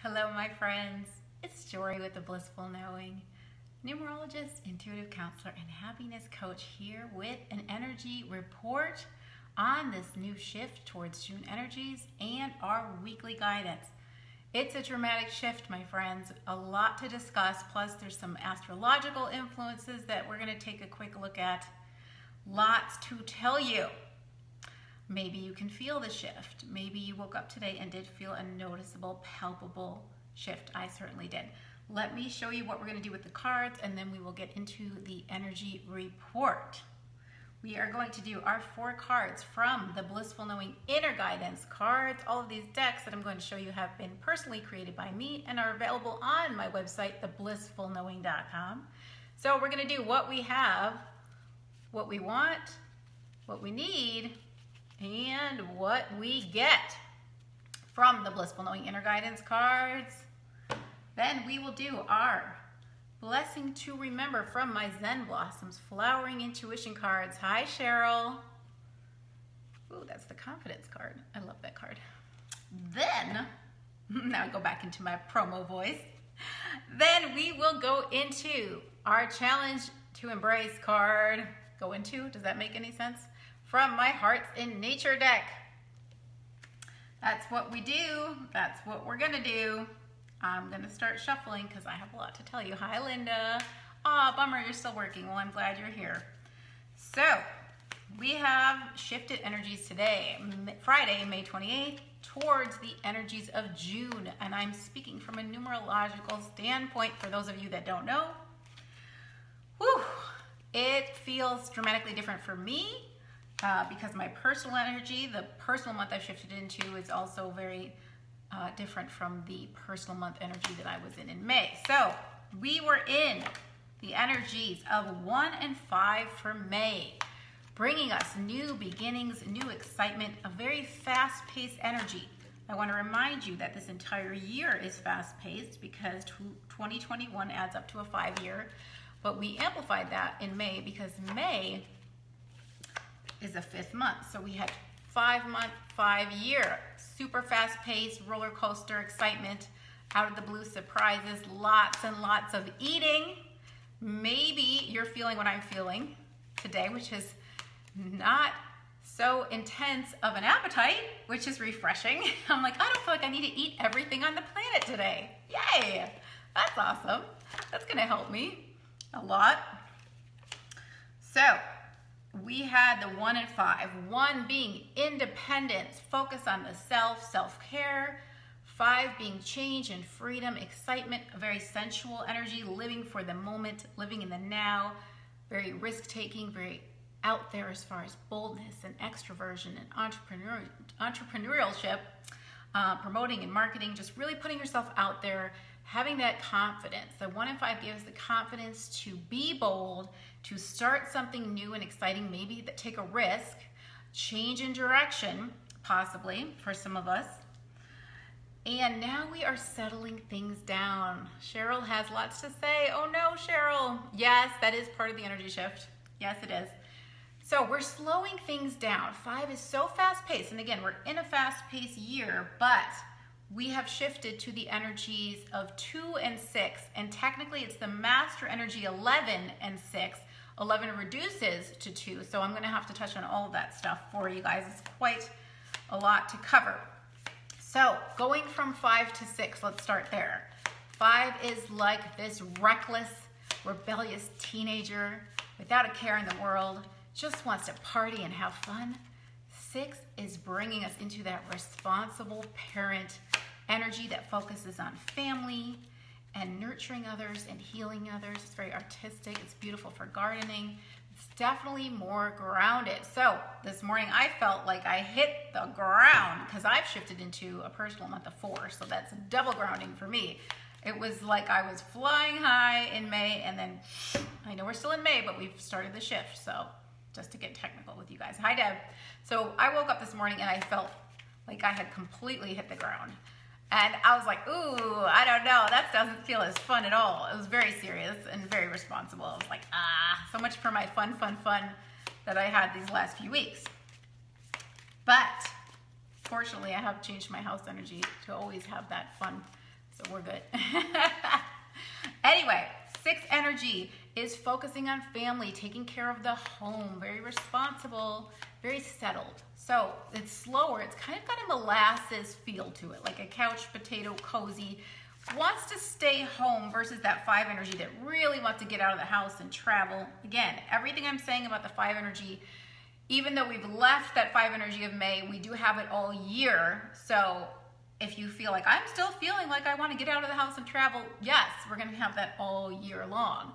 Hello, my friends. It's Jory with the Blissful Knowing, numerologist, intuitive counselor, and happiness coach here with an energy report on this new shift towards June energies and our weekly guidance. It's a dramatic shift, my friends. A lot to discuss, plus there's some astrological influences that we're going to take a quick look at. Lots to tell you. Maybe you can feel the shift. Maybe you woke up today and did feel a noticeable, palpable shift. I certainly did. Let me show you what we're going to do with the cards, and then we will get into the energy report. We are going to do our 4 cards from the Blissful Knowing Inner Guidance cards. All of these decks that I'm going to show you have been personally created by me and are available on my website, theblissfulknowing.com. So we're going to do what we have, what we want, what we need, and what we get from the Blissful Knowing Inner Guidance cards. Then we will do our Blessing to Remember from my Zen Blossoms Flowering Intuition cards. Hi, Cheryl. Ooh, that's the Confidence card. I love that card. Then, now go back into my promo voice. Then we will go into our Challenge to Embrace card. Go into, does that make any sense? From my Hearts in Nature deck. That's what we do. That's what we're gonna do. I'm gonna start shuffling because I have a lot to tell you. Hi, Linda. Aw, bummer, you're still working. Well, I'm glad you're here. So, we have shifted energies today, Friday, May 28th, towards the energies of June. And I'm speaking from a numerological standpoint for those of you that don't know. Whew, it feels dramatically different for me. Because my personal energy, the personal month I've shifted into, is also very different from the personal month energy that I was in May. So we were in the energies of 1 and 5 for May, bringing us new beginnings, new excitement, a very fast-paced energy. I want to remind you that this entire year is fast-paced because 2021 adds up to a 5-year, but we amplified that in May because May is the 5th month. So we had 5-month, 5-year, super fast paced, roller coaster excitement, out of the blue surprises, lots and lots of eating. Maybe you're feeling what I'm feeling today, which is not so intense of an appetite, which is refreshing. I'm like, I don't feel like I need to eat everything on the planet today. Yay, that's awesome. That's gonna help me a lot. So, we had the 1 and 5. 1 being independence, focus on the self, self-care. 5 being change and freedom, excitement, a very sensual energy, living for the moment, living in the now, very risk-taking, very out there as far as boldness and extroversion and entrepreneurship, promoting and marketing, just really putting yourself out there, having that confidence. The 1 and 5 gives the confidence to be bold, to start something new and exciting, maybe that take a risk, change in direction, possibly for some of us. And now we are settling things down. Cheryl has lots to say. Oh no, Cheryl. Yes, that is part of the energy shift. Yes, it is. So we're slowing things down. 5 is so fast-paced. And again, we're in a fast-paced year, but we have shifted to the energies of 2 and 6. And technically, it's the master energy 11 and 6. 11 reduces to 2. So I'm going to have to touch on all of that stuff for you guys. It's quite a lot to cover. So going from 5 to 6, let's start there. 5 is like this reckless, rebellious teenager without a care in the world, just wants to party and have fun. 6 is bringing us into that responsible parent energy that focuses on family and nurturing others and healing others. It's very artistic. It's beautiful for gardening. It's definitely more grounded. So this morning I felt like I hit the ground because I've shifted into a personal month of 4. So that's double grounding for me. It was like I was flying high in May, and then I know we're still in May, but we've started the shift. So just to get technical with you guys. Hi, Deb. So I woke up this morning and I felt like I had completely hit the ground. And I was like, ooh, I don't know. That doesn't feel as fun at all. It was very serious and very responsible. I was like, so much for my fun that I had these last few weeks. But fortunately, I have changed my house energy to always have that fun. so we're good. Anyway, 6 energy is focusing on family, taking care of the home, very responsible, very settled. So it's slower. It's kind of got a molasses feel to it, like a couch potato, cozy, wants to stay home versus that 5 energy that really wants to get out of the house and travel. Again, everything I'm saying about the 5 energy, even though we've left that 5 energy of May, we do have it all year. So if you feel like I'm still feeling like I want to get out of the house and travel, yes, we're going to have that all year long.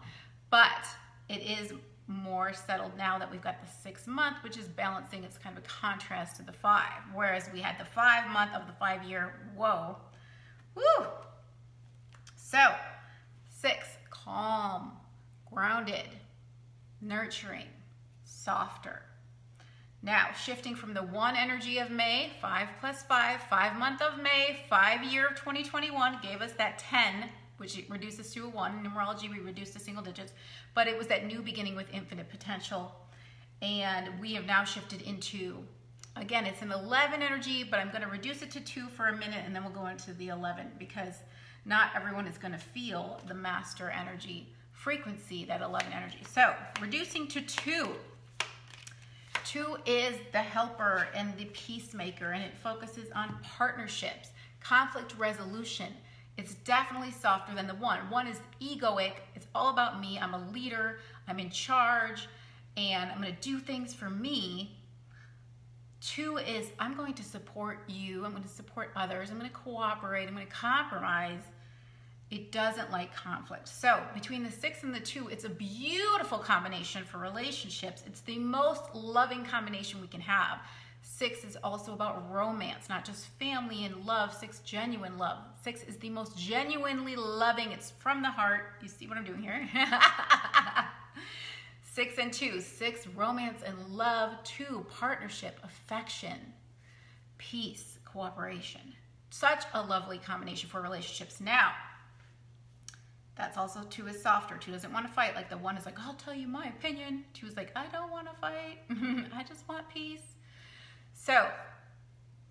But it is more settled now that we've got the 6 month, which is balancing. It's kind of a contrast to the 5. Whereas we had the 5 month of the 5 year. Whoa. Woo. So 6, calm, grounded, nurturing, softer. Now, shifting from the 1 energy of May, 5 plus 5, 5 month of May, 5 year of 2021 gave us that 10, which reduces to a 1. In numerology, we reduce to single digits, but it was that new beginning with infinite potential. And we have now shifted into, again, it's an 11 energy, but I'm going to reduce it to 2 for a minute, and then we'll go into the 11 because not everyone is going to feel the master energy frequency, that 11 energy. So reducing to 2. 2 is the helper and the peacemaker, and it focuses on partnerships, conflict resolution. It's definitely softer than the 1. 1 is egoic. It's all about me. I'm a leader. I'm in charge, and I'm going to do things for me. 2 is I'm going to support you. I'm going to support others. I'm going to cooperate. I'm going to compromise. It doesn't like conflict. So between the 6 and the 2, it's a beautiful combination for relationships. It's the most loving combination we can have. 6 is also about romance, not just family and love. 6, genuine love. 6 is the most genuinely loving. It's from the heart. You see what I'm doing here? 6 and 2. 6, romance and love. 2, partnership, affection, peace, cooperation. Such a lovely combination for relationships. Now, that's also 2 is softer. 2 doesn't want to fight. Like the 1 is like, I'll tell you my opinion. 2 is like, I don't want to fight. I just want peace. So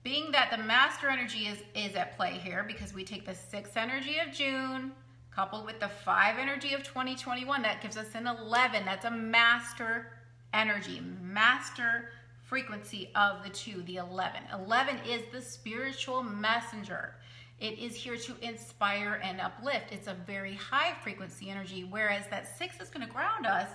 being that the master energy is at play here, because we take the 6 energy of June coupled with the 5 energy of 2021, that gives us an 11. That's a master energy, master frequency of the 2, the 11. 11 is the spiritual messenger. It is here to inspire and uplift. It's a very high frequency energy, whereas that 6 is going to ground us.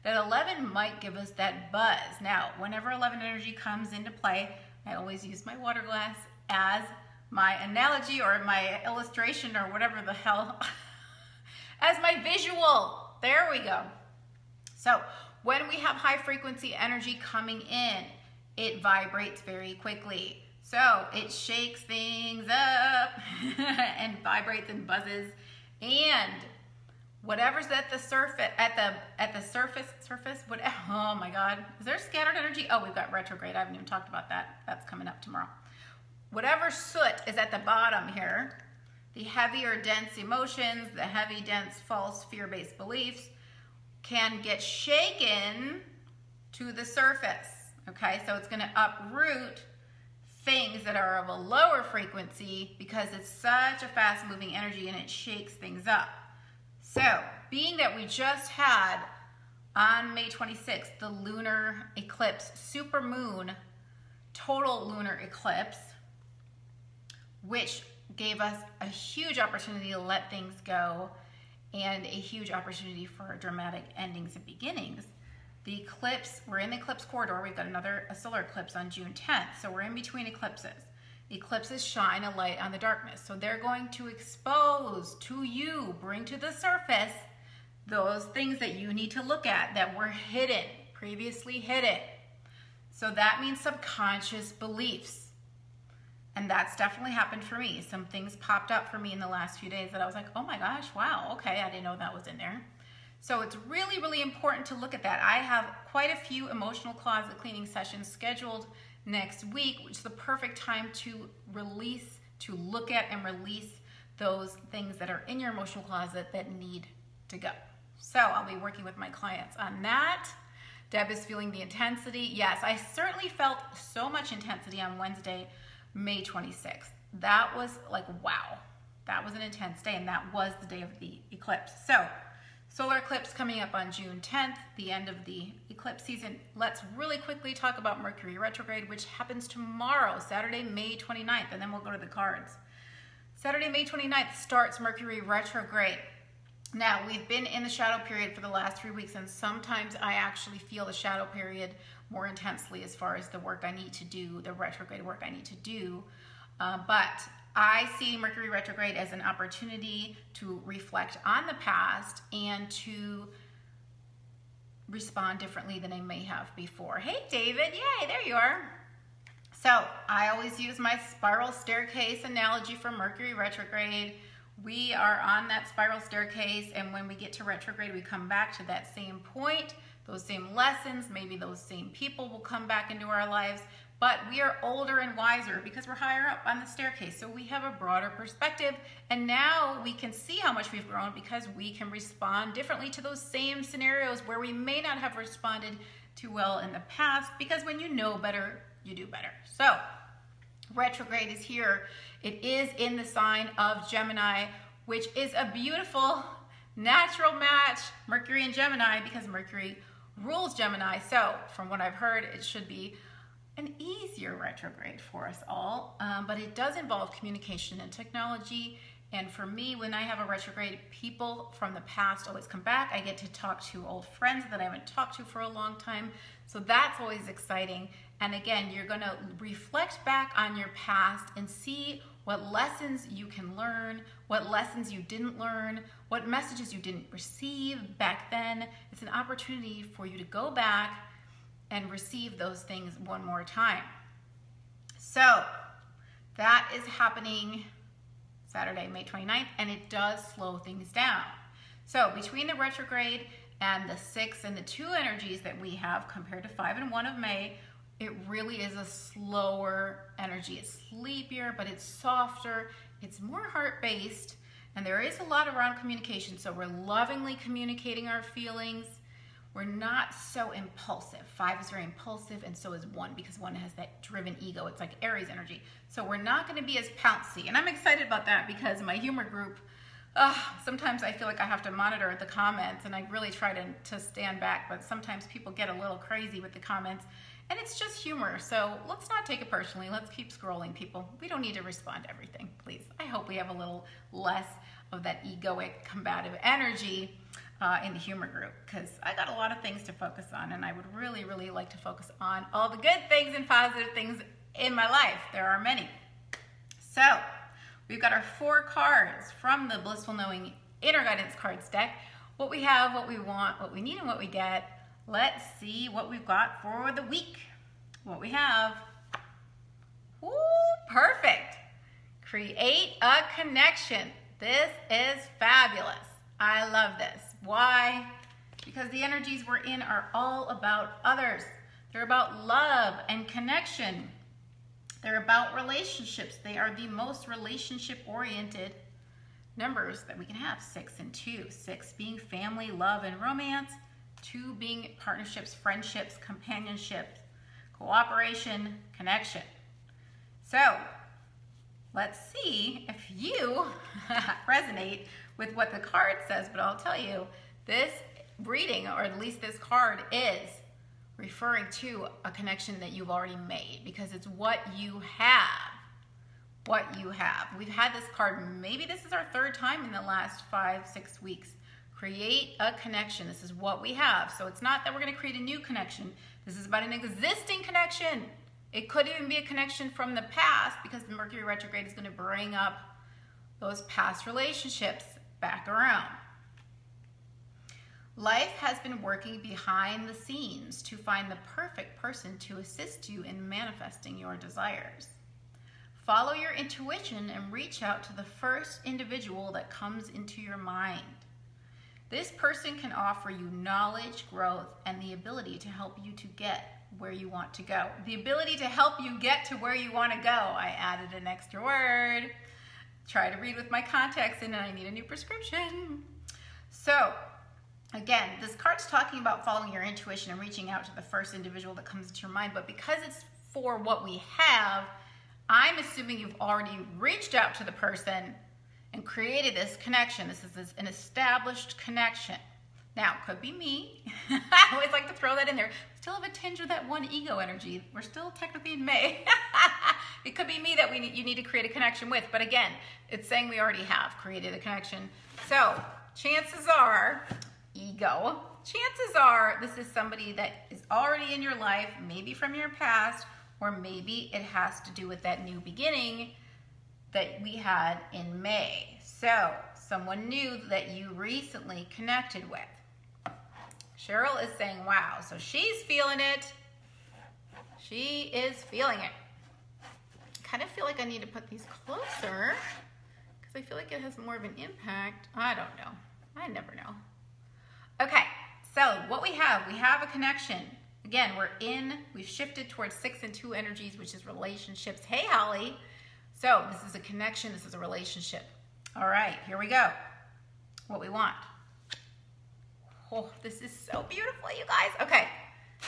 That 11 might give us that buzz. Now, whenever 11 energy comes into play, I always use my water glass as my analogy or my illustration or whatever the hell, as my visual. There we go. So when we have high frequency energy coming in, it vibrates very quickly. So it shakes things up and vibrates and buzzes, and whatever's at the surface, surface, what, oh my God, is there scattered energy? Oh, we've got retrograde. I haven't even talked about that. That's coming up tomorrow. Whatever soot is at the bottom here, the heavier, dense emotions, the heavy, dense, false, fear-based beliefs can get shaken to the surface. Okay, so it's going to uproot things that are of a lower frequency because it's such a fast-moving energy and it shakes things up. So, being that we just had on May 26th the lunar eclipse, super moon, total lunar eclipse, which gave us a huge opportunity to let things go and a huge opportunity for dramatic endings and beginnings. The eclipse, we're in the eclipse corridor. We've got a solar eclipse on June 10th. So we're in between eclipses. Eclipses shine a light on the darkness. So they're going to expose to you, bring to the surface those things that you need to look at that were hidden, previously hidden. So that means subconscious beliefs. And that's definitely happened for me. Some things popped up for me in the last few days that I was like, oh my gosh, wow, okay, I didn't know that was in there. So it's really, really important to look at that. I have quite a few emotional closet cleaning sessions scheduled next week, which is the perfect time to release, to look at and release those things that are in your emotional closet that need to go. So I'll be working with my clients on that. Deb is feeling the intensity. Yes, I certainly felt so much intensity on Wednesday, May 26th. That was like, wow. that was an intense day, and that was the day of the eclipse. So solar eclipse coming up on June 10th, the end of the eclipse season. Let's really quickly talk about Mercury retrograde, which happens tomorrow, Saturday, May 29th, and then we'll go to the cards. Saturday, May 29th starts Mercury retrograde. Now, we've been in the shadow period for the last 3 weeks, and sometimes I actually feel the shadow period more intensely as far as the work I need to do, the retrograde work I need to do. But I see Mercury retrograde as an opportunity to reflect on the past and to respond differently than I may have before. Hey, David. Yay, there you are. So I always use my spiral staircase analogy for Mercury retrograde. We are on that spiral staircase, and when we get to retrograde, we come back to that same point, those same lessons, maybe those same people will come back into our lives, but we are older and wiser because we're higher up on the staircase. So we have a broader perspective, and now we can see how much we've grown because we can respond differently to those same scenarios where we may not have responded too well in the past, because when you know better, you do better. So retrograde is here. It is in the sign of Gemini, which is a beautiful natural match, Mercury and Gemini, because Mercury rules Gemini. So from what I've heard, it should be an easier retrograde for us all, but it does involve communication and technology. And for me, when I have a retrograde, people from the past always come back. I get to talk to old friends that I haven't talked to for a long time. So that's always exciting. And again, you're going to reflect back on your past and see what lessons you can learn, what lessons you didn't learn, what messages you didn't receive back then. It's an opportunity for you to go back and receive those things one more time. So that is happening Saturday, May 29th, and it does slow things down. So between the retrograde and the 6 and the 2 energies that we have compared to 5 and 1 of May, it really is a slower energy. It's sleepier, but it's softer. It's more heart-based, and there is a lot around communication. So we're lovingly communicating our feelings. We're not so impulsive. 5 is very impulsive, and so is 1, because 1 has that driven ego. It's like Aries energy. So we're not going to be as pouncy, and I'm excited about that because my humor group, sometimes I feel like I have to monitor the comments, and I really try to stand back, but sometimes people get a little crazy with the comments, and it's just humor. So let's not take it personally. Let's keep scrolling, people. We don't need to respond to everything, please. I hope we have a little less of that egoic, combative energy in the humor group, because I got a lot of things to focus on, and I would really, really like to focus on all the good things and positive things in my life. There are many. So we've got our 4 cards from the Blissful Knowing Inner Guidance Cards deck. What we have, what we want, what we need, and what we get. Let's see what we've got for the week. What we have. Woo, perfect. Create a connection. This is fabulous. I love this. Why? Because the energies we're in are all about others. They're about love and connection. They're about relationships. They are the most relationship-oriented numbers that we can have, 6 and 2. 6 being family, love, and romance. 2 being partnerships, friendships, companionship, cooperation, connection. So let's see if you resonate with what the card says, but I'll tell you, this reading, or at least this card, is referring to a connection that you've already made, because it's what you have. What you have. We've had this card, maybe this is our 3rd time in the last 5-6 weeks. Create a connection. This is what we have. So it's not that we're going to create a new connection. This is about an existing connection. It could even be a connection from the past, because the Mercury retrograde is going to bring up those past relationships back around. Life has been working behind the scenes to find the perfect person to assist you in manifesting your desires. Follow your intuition and reach out to the first individual that comes into your mind. This person can offer you knowledge, growth, and the ability to help you to get where you want to go. The ability to help you get to where you want to go. I added an extra word. Try to read with my context, and I need a new prescription. So, again, this card's talking about following your intuition and reaching out to the first individual that comes into your mind, but because it's for what we have, I'm assuming you've already reached out to the person and created this connection. This is an established connection. Now, could be me. I always like to throw that in there. Still have a tinge of that one ego energy. We're still technically in May. It could be me that you need to create a connection with. But again, it's saying we already have created a connection. So chances are, ego, chances are this is somebody that is already in your life, maybe from your past, or maybe it has to do with that new beginning that we had in May. So someone new that you recently connected with. Cheryl is saying, wow, so she's feeling it. She is feeling it. I kind of feel like I need to put these closer because I feel like it has more of an impact. I don't know. I never know. Okay, so what we have a connection. Again, we've shifted towards 6 and 2 energies, which is relationships. Hey, Holly. So this is a connection. This is a relationship. All right, here we go. What we want. Oh, this is so beautiful, you guys. Okay,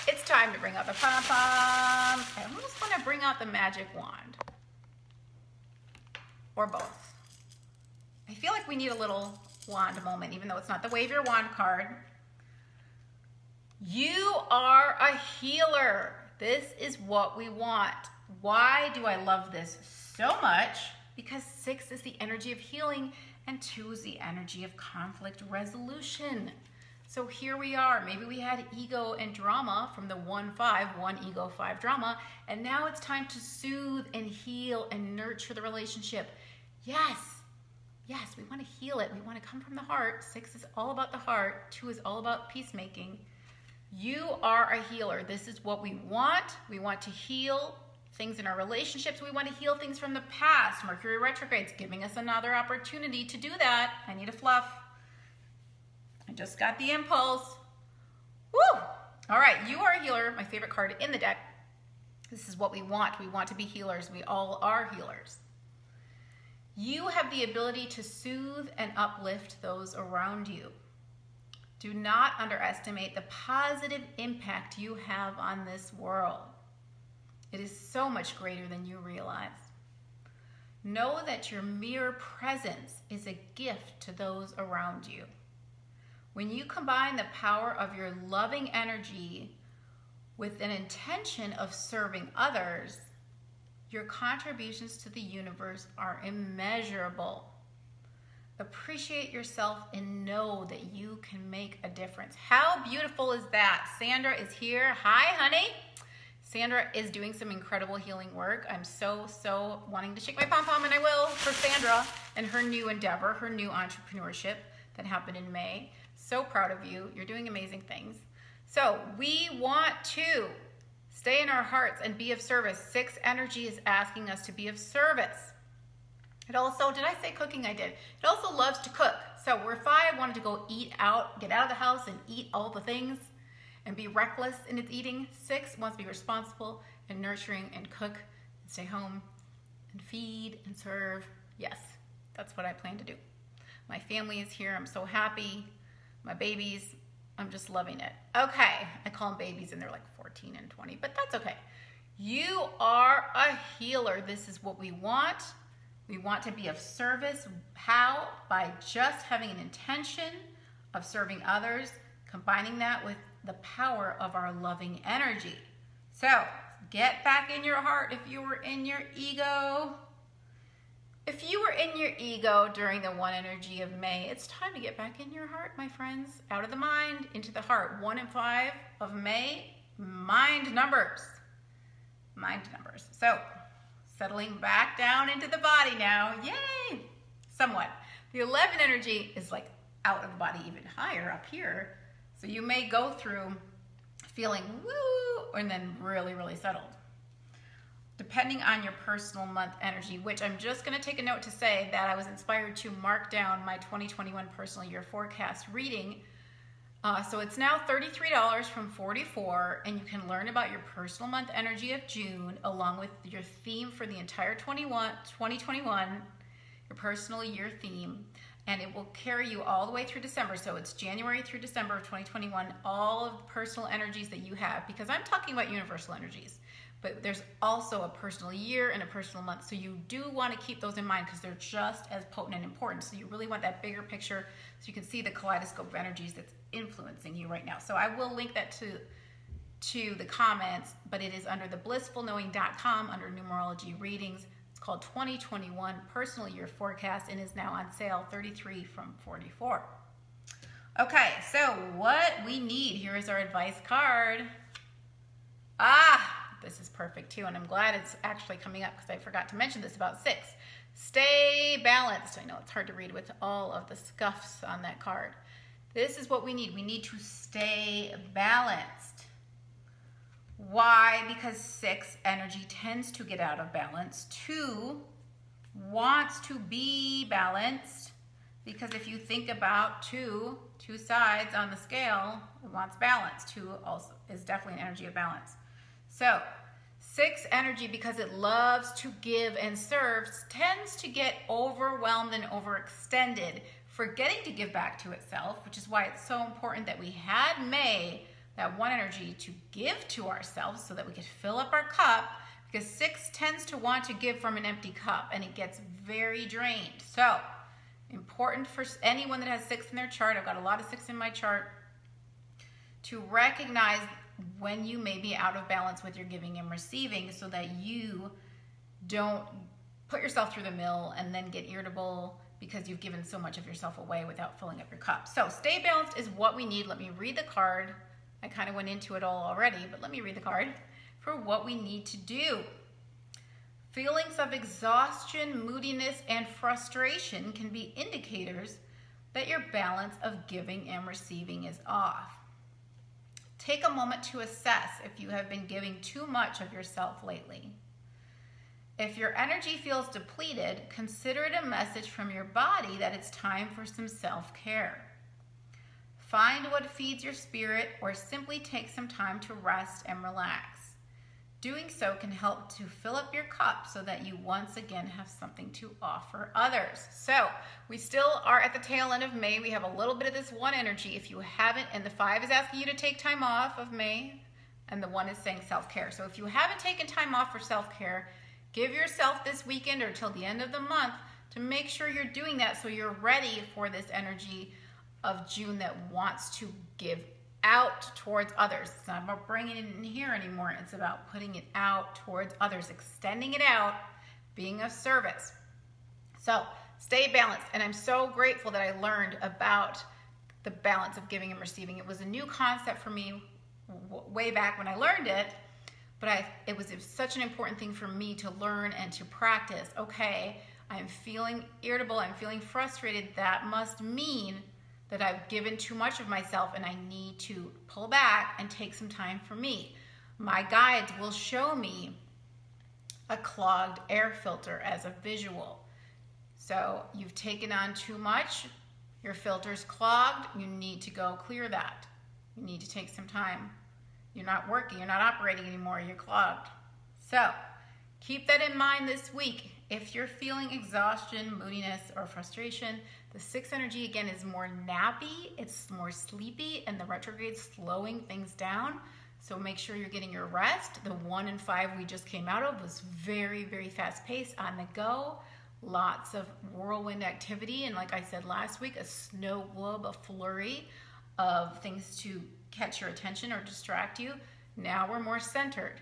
it's time to bring out the pom-poms. I almost want to bring out the magic wand. Or both. I feel like we need a little wand moment, even though it's not the wave your wand card. You are a healer. This is what we want. Why do I love this so much? Because 6 is the energy of healing and 2 is the energy of conflict resolution. So here we are. Maybe we had ego and drama from the 1-5, 1 ego, 5 drama, and now it's time to soothe and heal and nurture the relationship. Yes, we want to heal it. We want to come from the heart. 6 is all about the heart. 2 is all about peacemaking. You are a healer. This is what we want. We want to heal things in our relationships. We want to heal things from the past. Mercury retrograde's giving us another opportunity to do that. I need a fluff. I just got the impulse. Woo! All right, you are a healer, my favorite card in the deck. This is what we want. We want to be healers. We all are healers. You have the ability to soothe and uplift those around you. Do not underestimate the positive impact you have on this world. It is so much greater than you realize. Know that your mere presence is a gift to those around you. When you combine the power of your loving energy with an intention of serving others, your contributions to the universe are immeasurable. Appreciate yourself and know that you can make a difference. How beautiful is that? Sandra is here. Hi, honey. Sandra is doing some incredible healing work. I'm so wanting to shake my pom-pom, and I will, for Sandra and her new endeavor, her new entrepreneurship that happened in May. So proud of you. You're doing amazing things. So we want to stay in our hearts and be of service. 6 energy is asking us to be of service. It also, did I say cooking? I did. It also loves to cook. So where 5 wanted to go eat out, get out of the house and eat all the things and be reckless in its eating, 6 wants to be responsible and nurturing and cook and stay home and feed and serve. Yes, that's what I plan to do. My family is here. I'm so happy. My babies, I'm just loving it. Okay, I call them babies and they're like 14 and 20, but that's okay. You are a healer. This is what we want. We want to be of service. How? By just having an intention of serving others, combining that with the power of our loving energy. So get back in your heart if you were in your ego. If you were in your ego during the 1 energy of May, it's time to get back in your heart, my friends. Out of the mind, into the heart. 1 and 5 of May, mind numbers. Mind numbers. So, settling back down into the body now. Yay! Somewhat. The 11 energy is like out of the body, even higher up here. So you may go through feeling woo and then really settled. Depending on your personal month energy, which I'm just going to take a note to say that I was inspired to mark down my 2021 personal year forecast reading. So it's now $33 from $44, and you can learn about your personal month energy of June along with your theme for the entire 2021, your personal year theme, and it will carry you all the way through December. So it's January through December of 2021, all of the personal energies that you have, because I'm talking about universal energies. but there's also a personal year and a personal month. So you do want to keep those in mind because they're just as potent and important. So you really want that bigger picture so you can see the kaleidoscope of energies that's influencing you right now. So I will link that to the comments, but it is under the blissfulknowing.com under numerology readings. It's called 2021 Personal Year Forecast and is now on sale, 33 from 44. Okay, so what we need, here is our advice card. This is perfect too, and I'm glad it's actually coming up because I forgot to mention this about 6. Stay balanced. I know it's hard to read with all of the scuffs on that card. This is what we need. We need to stay balanced. Why? Because 6 energy tends to get out of balance. 2 wants to be balanced because if you think about two sides on the scale, it wants balance. 2 also is definitely an energy of balance. So 6 energy, because it loves to give and serve, tends to get overwhelmed and overextended, forgetting to give back to itself, which is why it's so important that we had May, that one energy, to give to ourselves so that we could fill up our cup, because 6 tends to want to give from an empty cup and it gets very drained. So important for anyone that has 6 in their chart, I've got a lot of 6 in my chart, to recognize when you may be out of balance with your giving and receiving so that you don't put yourself through the mill and then get irritable because you've given so much of yourself away without filling up your cup. So stay balanced is what we need. Let me read the card. I kind of went into it all already, but let me read the card for what we need to do. Feelings of exhaustion, moodiness, and frustration can be indicators that your balance of giving and receiving is off. Take a moment to assess if you have been giving too much of yourself lately. If your energy feels depleted, consider it a message from your body that it's time for some self-care. Find what feeds your spirit or simply take some time to rest and relax. Doing so can help to fill up your cup so that you once again have something to offer others. So we still are at the tail end of May. We have a little bit of this 1 energy. If you haven't, and the 5 is asking you to take time off of May, and the 1 is saying self-care. So if you haven't taken time off for self-care, give yourself this weekend or till the end of the month to make sure you're doing that so you're ready for this energy of June that wants to give out towards others. It's not about bringing it in here anymore. It's about putting it out towards others, extending it out, being of service. So stay balanced. And I'm so grateful that I learned about the balance of giving and receiving. It was a new concept for me way back when I learned it, but it was such an important thing for me to learn and to practice. Okay, I'm feeling irritable. I'm feeling frustrated. That must mean that I've given too much of myself and I need to pull back and take some time for me. My guides will show me a clogged air filter as a visual. So you've taken on too much, your filter's clogged, you need to go clear that. You need to take some time. You're not working, you're not operating anymore, you're clogged. So keep that in mind this week. If you're feeling exhaustion, moodiness, or frustration, the 6 energy again is more nappy, it's more sleepy, and the retrograde's slowing things down. So make sure you're getting your rest. The 1 and 5 we just came out of was very, very fast paced, on the go. Lots of whirlwind activity, and like I said last week, a snow globe, a flurry of things to catch your attention or distract you. Now we're more centered.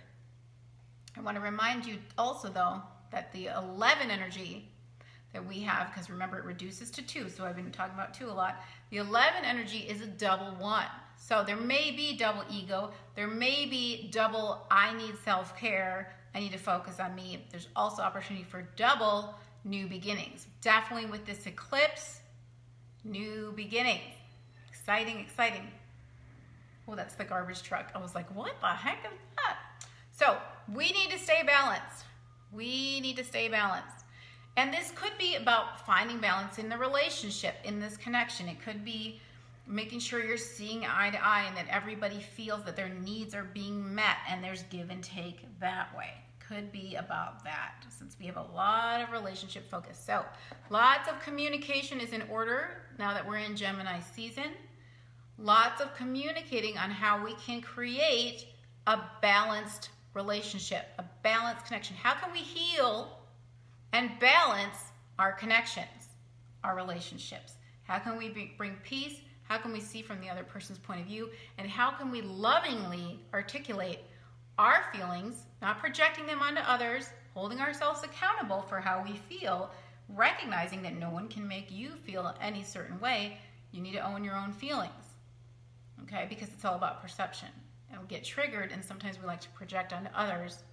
I want to remind you also though that the 11 energy that we have, because remember it reduces to 2, so I've been talking about 2 a lot. The 11 energy is a double 1. So there may be double ego, there may be double I need self-care, I need to focus on me. There's also opportunity for double new beginnings. Definitely with this eclipse, new beginnings. Exciting, exciting. Oh, that's the garbage truck. I was like, what the heck is that? So we need to stay balanced. We need to stay balanced. And this could be about finding balance in the relationship, in this connection. It could be making sure you're seeing eye to eye and that everybody feels that their needs are being met and there's give and take that way. Could be about that, since we have a lot of relationship focus. So lots of communication is in order now that we're in Gemini season. Lots of communicating on how we can create a balanced relationship, a balanced connection. How can we heal and balance our connections, our relationships? How can we bring peace? How can we see from the other person's point of view? And how can we lovingly articulate our feelings, not projecting them onto others, holding ourselves accountable for how we feel, recognizing that no one can make you feel any certain way. You need to own your own feelings, okay? Because it's all about perception. And we get triggered, and sometimes we like to project onto others.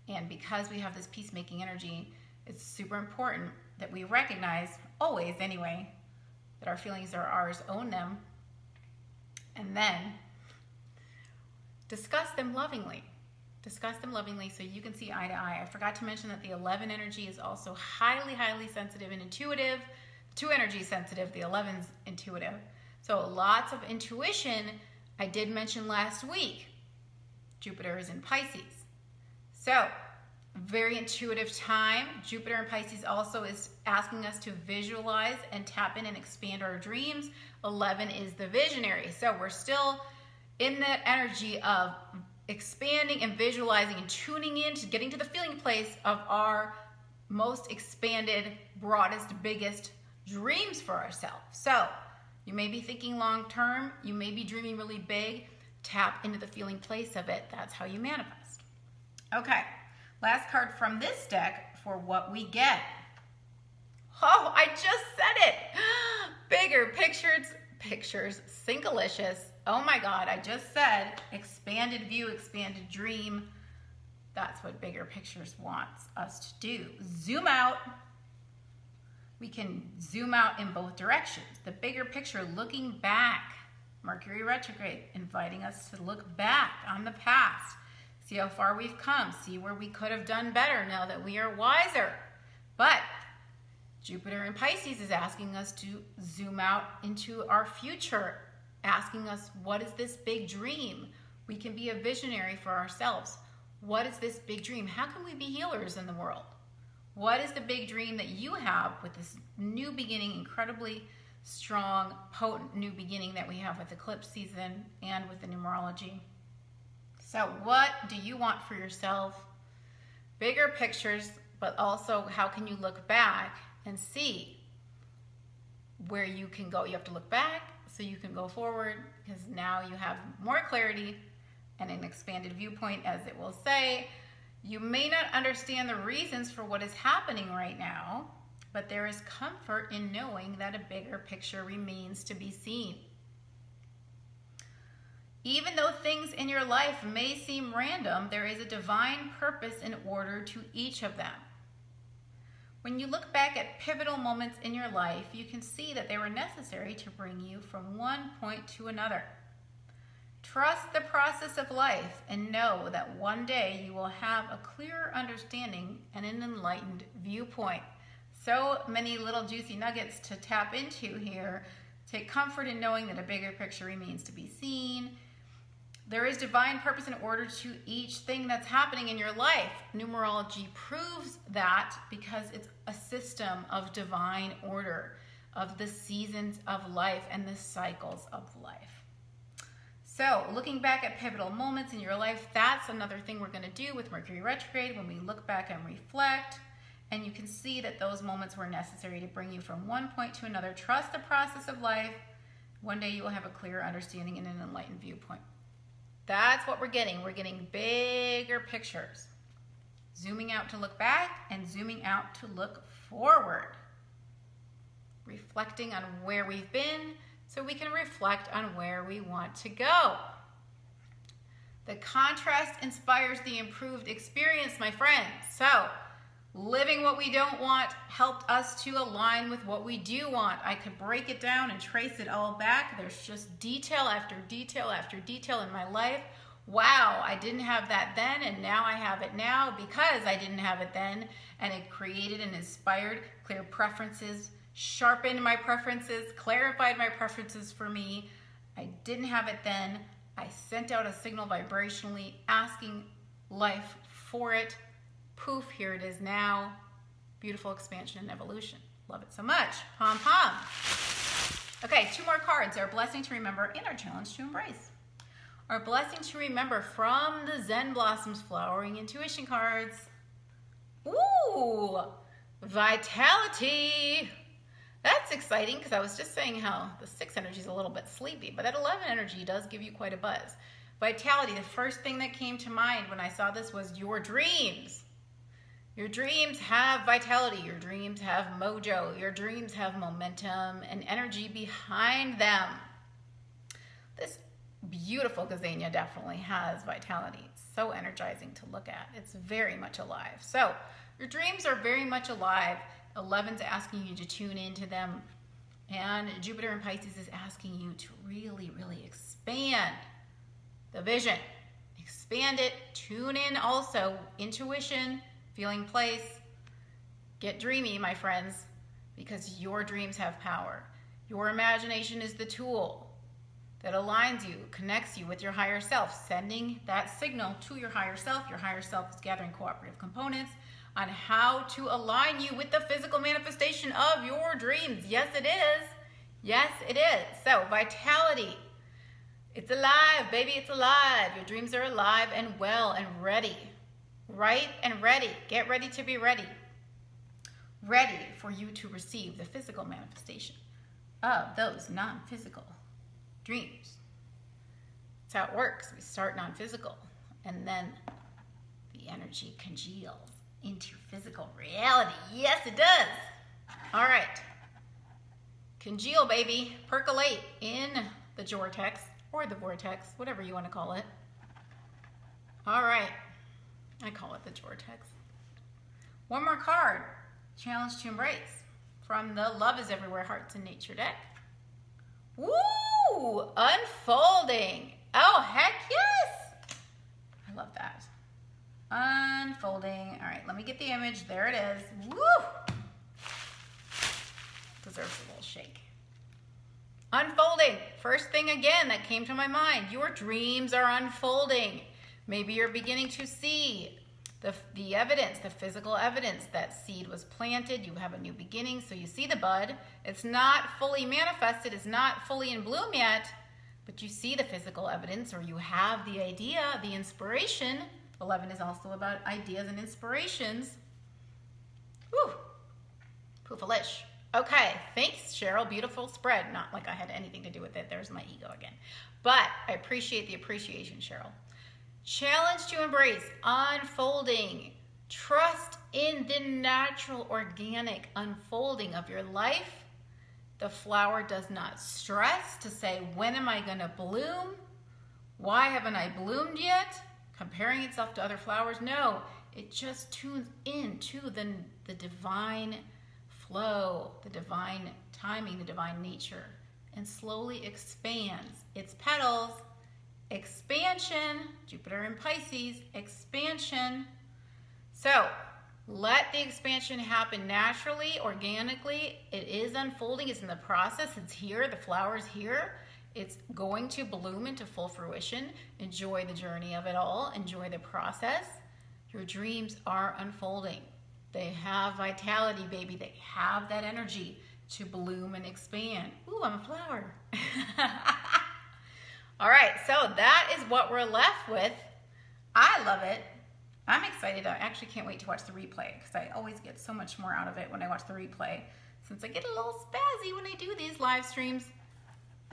And because we have this peacemaking energy, it's super important that we recognize, always anyway, that our feelings are ours, own them, and then discuss them lovingly. Discuss them lovingly so you can see eye to eye. I forgot to mention that the 11 energy is also highly, highly sensitive and intuitive. 2 energy sensitive, the 11's intuitive. So lots of intuition. I did mention last week, Jupiter is in Pisces. So very intuitive time. Jupiter in Pisces also is asking us to visualize and tap in and expand our dreams. 11 is the visionary. So we're still in that energy of expanding and visualizing and tuning in to getting to the feeling place of our most expanded, broadest, biggest dreams for ourselves. So you may be thinking long term, you may be dreaming really big. Tap into the feeling place of it. That's how you manifest. Okay, last card from this deck for what we get. Oh, I just said it. Bigger pictures, Singalicious. Oh my God, I just said expanded view, expanded dream. That's what Bigger Pictures wants us to do. Zoom out. We can zoom out in both directions. The bigger picture, looking back. Mercury retrograde, inviting us to look back on the past. See how far we've come. See where we could have done better now that we are wiser. But Jupiter in Pisces is asking us to zoom out into our future, asking us, what is this big dream? We can be a visionary for ourselves. What is this big dream? How can we be healers in the world? What is the big dream that you have with this new beginning, incredibly strong, potent new beginning that we have with eclipse season and with the numerology? So what do you want for yourself? Bigger pictures, but also how can you look back and see where you can go? You have to look back so you can go forward, because now you have more clarity and an expanded viewpoint, as it will say. You may not understand the reasons for what is happening right now, but there is comfort in knowing that a bigger picture remains to be seen. Even though things in your life may seem random, there is a divine purpose and order to each of them. When you look back at pivotal moments in your life, you can see that they were necessary to bring you from one point to another. Trust the process of life and know that one day you will have a clearer understanding and an enlightened viewpoint. So many little juicy nuggets to tap into here. Take comfort in knowing that a bigger picture remains to be seen. There is divine purpose and order to each thing that's happening in your life. Numerology proves that because it's a system of divine order, of the seasons of life and the cycles of life. So looking back at pivotal moments in your life, that's another thing we're going to do with Mercury retrograde when we look back and reflect. And you can see that those moments were necessary to bring you from one point to another. Trust the process of life. One day you will have a clear understanding and an enlightened viewpoint. That's what we're getting. We're getting bigger pictures. Zooming out to look back and zooming out to look forward. Reflecting on where we've been so we can reflect on where we want to go. The contrast inspires the improved experience, my friends. So, living what we don't want helped us to align with what we do want. I could break it down and trace it all back. There's just detail after detail after detail in my life. Wow, I didn't have that then, and now I have it now because I didn't have it then, and it created and inspired clear preferences, sharpened my preferences, clarified my preferences for me. I didn't have it then. I sent out a signal vibrationally asking life for it. Poof, here it is now. Beautiful expansion and evolution. Love it so much. Pom pom. Okay, 2 more cards. Our blessing to remember and our challenge to embrace. Our blessing to remember from the Zen Blossoms Flowering Intuition cards. Ooh, vitality. That's exciting because I was just saying how the 6 energy is a little bit sleepy, but that 11 energy does give you quite a buzz. Vitality, the first thing that came to mind when I saw this was your dreams. Your dreams have vitality. Your dreams have mojo. Your dreams have momentum and energy behind them. This beautiful gazania definitely has vitality. It's so energizing to look at. It's very much alive. So your dreams are very much alive. 11's asking you to tune into them. And Jupiter in Pisces is asking you to really, really expand the vision. Expand it. Tune in also. Intuition, feeling place. Get dreamy, my friends, because your dreams have power. Your imagination is the tool that aligns you, connects you with your higher self, sending that signal to your higher self. Your higher self is gathering cooperative components on how to align you with the physical manifestation of your dreams. Yes, it is. Yes, it is. So, vitality. It's alive, baby. It's alive. Your dreams are alive and well and ready. Right and ready. Get ready to be ready. Ready for you to receive the physical manifestation of those non-physical dreams. That's how it works. We start non-physical, and then the energy congeals into physical reality. Yes, it does. All right. Congeal, baby. Percolate in the vortex, or the vortex, whatever you want to call it. All right. I call it the vortex. One more card. Challenge to embrace from the Love is Everywhere Hearts in Nature deck. Woo! Unfolding. Oh, heck yes! I love that. Unfolding. All right, let me get the image. There it is. Woo! Deserves a little shake. Unfolding. First thing again that came to my mind. Your dreams are unfolding. Maybe you're beginning to see the evidence, the physical evidence that seed was planted. You have a new beginning, so you see the bud. It's not fully manifested. It's not fully in bloom yet, but you see the physical evidence, or you have the idea, the inspiration. 11 is also about ideas and inspirations. Woo! Poofalish. Okay, thanks, Cheryl. Beautiful spread. Not like I had anything to do with it. There's my ego again. But I appreciate the appreciation, Cheryl. Challenge to embrace, unfolding. Trust in the natural, organic unfolding of your life. The flower does not stress to say, when am I going to bloom? Why haven't I bloomed yet? Comparing itself to other flowers. No, it just tunes into the divine flow, the divine timing, the divine nature, and slowly expands its petals. Expansion, Jupiter in Pisces, expansion. So let the expansion happen naturally, organically. It is unfolding, it's in the process, it's here, the flower's here. It's going to bloom into full fruition. Enjoy the journey of it all, enjoy the process. Your dreams are unfolding. They have vitality, baby. They have that energy to bloom and expand. Ooh, I'm a flower. All right, so that is what we're left with. I love it. I'm excited. I actually can't wait to watch the replay because I always get so much more out of it when I watch the replay, since I get a little spazzy when I do these live streams.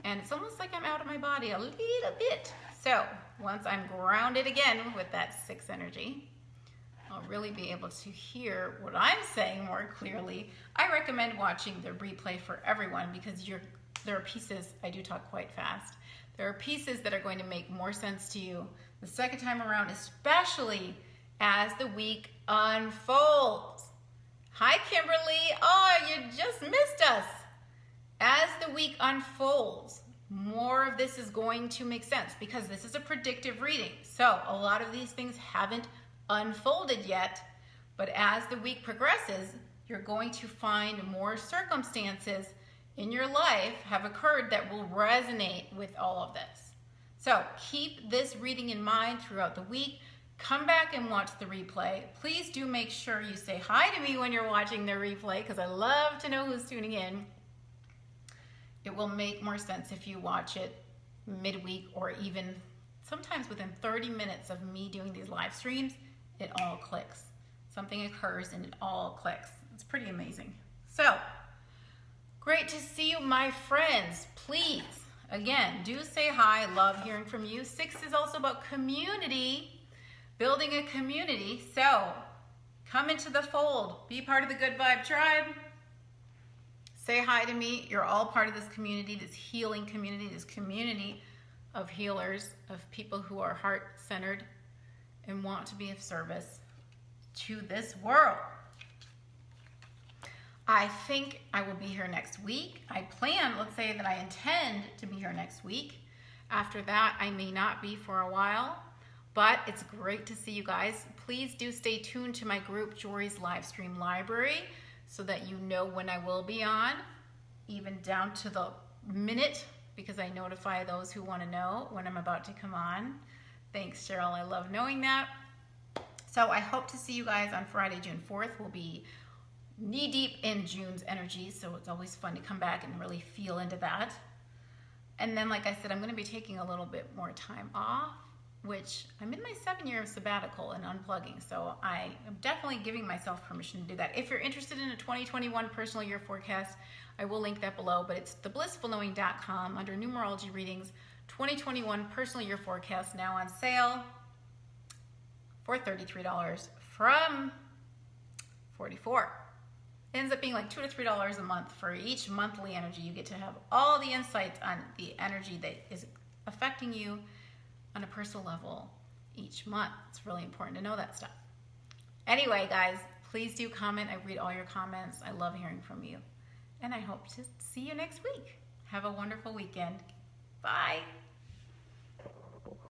And it's almost like I'm out of my body a little bit. So once I'm grounded again with that 6 energy, I'll really be able to hear what I'm saying more clearly. I recommend watching the replay for everyone because there are pieces, I do talk quite fast. There are pieces that are going to make more sense to you the second time around, especially as the week unfolds. Hi, Kimberly. Oh, you just missed us. As the week unfolds, more of this is going to make sense because this is a predictive reading. So a lot of these things haven't unfolded yet, but as the week progresses, you're going to find more circumstances in your life have occurred that will resonate with all of this. So keep this reading in mind throughout the week. Come back and watch the replay. Please do make sure you say hi to me when you're watching the replay because I love to know who's tuning in. It will make more sense if you watch it midweek or even sometimes within 30 minutes of me doing these live streams, it all clicks. Something occurs and it all clicks. It's pretty amazing. So, great to see you, my friends. Please, again, do say hi. Love hearing from you. 6 is also about community, building a community. So, come into the fold. Be part of the Good Vibe Tribe. Say hi to me. You're all part of this community, this healing community, this community of healers, of people who are heart-centered and want to be of service to this world. I think I will be here next week. I plan, let's say that I intend to be here next week. After that, I may not be for a while, but it's great to see you guys. Please do stay tuned to my group, Jory's Livestream Library, so that you know when I will be on, even down to the minute, because I notify those who want to know when I'm about to come on. Thanks, Cheryl. I love knowing that. So I hope to see you guys on Friday, June 4th. We'll be knee-deep in June's energy, so it's always fun to come back and really feel into that. And then, like I said, I'm going to be taking a little bit more time off, which I'm in my 7-year sabbatical and unplugging, so I am definitely giving myself permission to do that. If you're interested in a 2021 personal year forecast, I will link that below, but it's theblissfulknowing.com under numerology readings. 2021 personal year forecast now on sale for $33 from $44. It ends up being like $2 to $3 a month for each monthly energy. You get to have all the insights on the energy that is affecting you on a personal level each month. It's really important to know that stuff. Anyway, guys, please do comment. I read all your comments. I love hearing from you. And I hope to see you next week. Have a wonderful weekend. Bye.